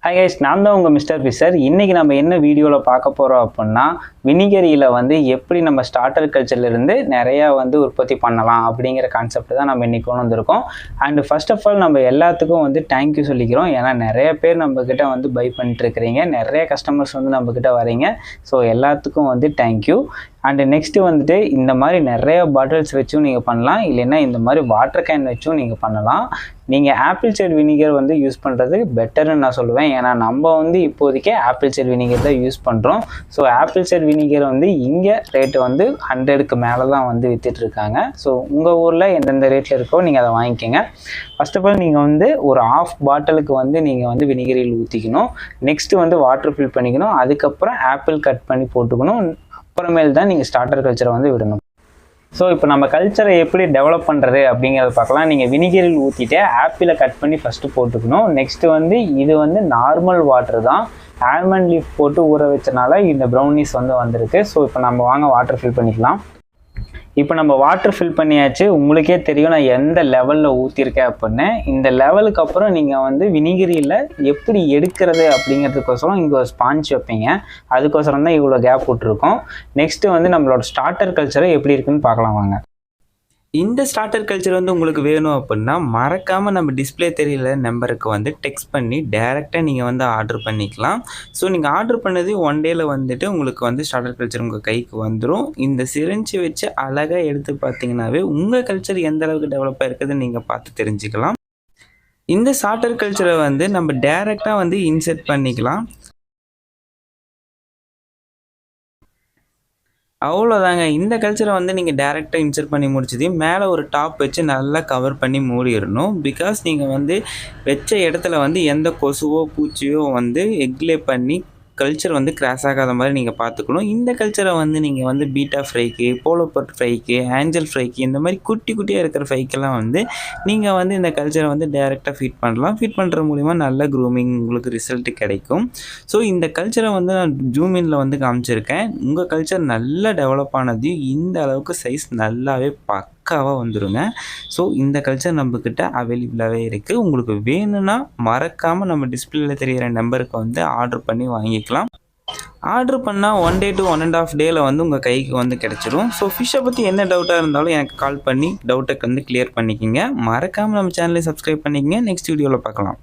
Hi guys, நான் தான் உங்கள் மிஸ்டர் ஃபிஷர். இன்றைக்கி நம்ம என்ன வீடியோவில் பார்க்க போகிறோம் அப்படின்னா, வினிகரியில் வந்து எப்படி நம்ம ஸ்டார்டர் கல்ச்சர்லேருந்து நிறையா வந்து உற்பத்தி பண்ணலாம் அப்படிங்கிற கான்செப்ட் தான் நம்ம இன்றைக்கி கொண்டு வந்திருக்கோம். அண்டு ஃபர்ஸ்ட் ஆஃப் ஆல் நம்ம எல்லாத்துக்கும் வந்து தேங்க்யூ சொல்லிக்கிறோம். ஏன்னா நிறைய பேர் நம்மக்கிட்ட வந்து பை பண்ணிட்டுருக்கிறீங்க, நிறைய கஸ்டமர்ஸ் வந்து நம்மக்கிட்ட வரீங்க. ஸோ எல்லாத்துக்கும் வந்து தேங்க்யூ. அண்டு நெக்ஸ்ட்டு வந்துட்டு இந்த மாதிரி நிறைய பாட்டில்ஸ் வச்சும் நீங்கள் பண்ணலாம், இல்லைன்னா இந்த மாதிரி வாட்டர் கேன் வச்சும் நீங்கள் பண்ணலாம். நீங்கள் ஆப்பிள் சைடு வினிகர் வந்து யூஸ் பண்ணுறது பெட்டர்னு நான் சொல்லுவேன். ஏன்னா நம்ம வந்து இப்போதைக்கே ஆப்பிள் சைடு வினிகர் தான் யூஸ் பண்ணுறோம். ஸோ ஆப்பிள் சைடு வினிகர் வந்து இங்கே ரேட்டு வந்து 100க்கு மேலே தான் வந்து விற்றுட்ருக்காங்க. ஸோ உங்கள் ஊரில் எந்தெந்த ரேட்டில் இருக்கோ நீங்கள் அதை வாங்கிக்கோங்க. ஃபர்ஸ்ட் ஆஃப் ஆல் நீங்கள் வந்து ஒரு ஆஃப் பாட்டிலுக்கு வந்து நீங்கள் வந்து வினிகரில் ஊற்றிக்கணும். நெக்ஸ்ட்டு வந்து வாட்டர் ஃபில் பண்ணிக்கணும். அதுக்கப்புறம் ஆப்பிள் கட் பண்ணி போட்டுக்கணும். அப்புறமேல் தான் நீங்கள் ஸ்டார்டர் கல்ச்சரை வந்து விடணும். ஸோ இப்போ நம்ம கல்ச்சரை எப்படி டெவலப் பண்ணுறது அப்படிங்கிறத பார்க்கலாம். நீங்கள் வினிகரில் ஊற்றிட்டு ஆப்பிளை கட் பண்ணி ஃபஸ்ட்டு போட்டுக்கணும். நெக்ஸ்ட்டு வந்து இது வந்து நார்மல் வாட்டர் தான், ஆல்மண்ட் லீஃப் போட்டு ஊற வச்சனால இந்த ப்ரௌனிஸ் வந்து வந்திருக்கு. ஸோ இப்போ நம்ம வாங்க வாட்டர் ஃபில் பண்ணிக்கலாம். இப்போ நம்ம வாட்டர் ஃபில் பண்ணியாச்சு. உங்களுக்கே தெரியும் நான் எந்த லெவலில் ஊற்றிருக்கேன் அப்படின்னு. இந்த லெவலுக்கு அப்புறம் நீங்கள் வந்து வினிகரியில் எப்படி எடுக்கிறது அப்படிங்கிறதுக்கோசரம் இங்கே ஒரு ஸ்பாஞ்ச் வைப்பீங்க. அதுக்கோசரம் தான் இவ்வளோ கேப் விட்டுருக்கோம். நெக்ஸ்ட்டு வந்து நம்மளோட ஸ்டார்டர் கல்ச்சரை எப்படி இருக்குன்னு பார்க்கலாம் வாங்க. இந்த ஸ்டார்டர் கல்ச்சர் வந்து உங்களுக்கு வேணும் அப்படின்னா மறக்காமல் நம்ம டிஸ்பிளே தெரியல நம்பருக்கு வந்து டெக்ஸ்ட் பண்ணி டைரெக்டாக நீங்கள் வந்து ஆர்டர் பண்ணிக்கலாம். ஸோ நீங்கள் ஆர்டர் பண்ணது 1 டேயில் வந்துட்டு உங்களுக்கு வந்து ஸ்டார்டர் கல்ச்சர் உங்கள் கைக்கு வந்துடும். இந்த சிரிஞ்சு வச்சு அழகாக எடுத்து பார்த்தீங்கன்னாவே உங்கள் கல்ச்சர் எந்த அளவுக்கு டெவலப்பாக இருக்குதுன்னு நீங்கள் பார்த்து தெரிஞ்சுக்கலாம். இந்த ஸ்டார்டர் கல்ச்சரை வந்து நம்ம டைரெக்டாக வந்து இன்செர்ட் பண்ணிக்கலாம். அவ்வளோதாங்க. இந்த கல்ச்சரை வந்து நீங்கள் டேரெக்டாக இன்சர்ட் பண்ணி முடிச்சதையும் மேலே ஒரு டாப் வச்சு நல்லா கவர் பண்ணி மூடிடணும். பிகாஸ் நீங்கள் வந்து வச்ச இடத்துல வந்து எந்த கொசுவோ பூச்சியோ வந்து எக்லே பண்ணி கல்ச்சர் வந்து கிராஸ் ஆகாத மாதிரி நீங்கள் பார்த்துக்கணும். இந்த கல்ச்சரை வந்து நீங்கள் வந்து பீட்டா ஃப்ரைக்கு, போலோபர்ட் ஃப்ரைக்கு, ஆஞ்சல் ஃப்ரைக்கு இந்த மாதிரி குட்டி குட்டியாக இருக்கிற ஃப்ரைக்கெல்லாம் வந்து நீங்கள் வந்து இந்த கல்ச்சரை வந்து டைரெக்டாக ஃபீட் பண்ணலாம். ஃபீட் பண்ணுற மூலிமா நல்ல க்ரூமிங் உங்களுக்கு ரிசல்ட் கிடைக்கும். ஸோ இந்த கல்ச்சரை வந்து நான் ஜூமின்ல வந்து காமிச்சிருக்கேன். உங்கள் கல்ச்சர் நல்லா டெவலப் ஆனதையும் இந்த அளவுக்கு சைஸ் நல்லாவே பக்காவாக வந்துடுங்க. ஸோ இந்த கல்ச்சர் நம்மக்கிட்ட அவைலபிளாகவே இருக்குது. உங்களுக்கு வேணும்னா மறக்காமல் நம்ம டிஸ்பிளேல தெரிகிற நம்பருக்கு வந்து ஆர்டர் பண்ணி வாங்கிக்கலாம். ஆர்டர் பண்ணால் 1 டே to 1.5 டேயில் வந்து உங்கள் கைக்கு வந்து கிடச்சிரும். ஸோ ஃபிஷ்ஷை பற்றி என்ன டவுட்டாக இருந்தாலும் எனக்கு கால் பண்ணி டவுட்டை வந்து கிளியர் பண்ணிக்கோங்க. மறக்காமல் நம்ம சேனலை சப்ஸ்கிரைப் பண்ணிக்கங்க. நெக்ஸ்ட் வீடியோவில் பார்க்கலாம்.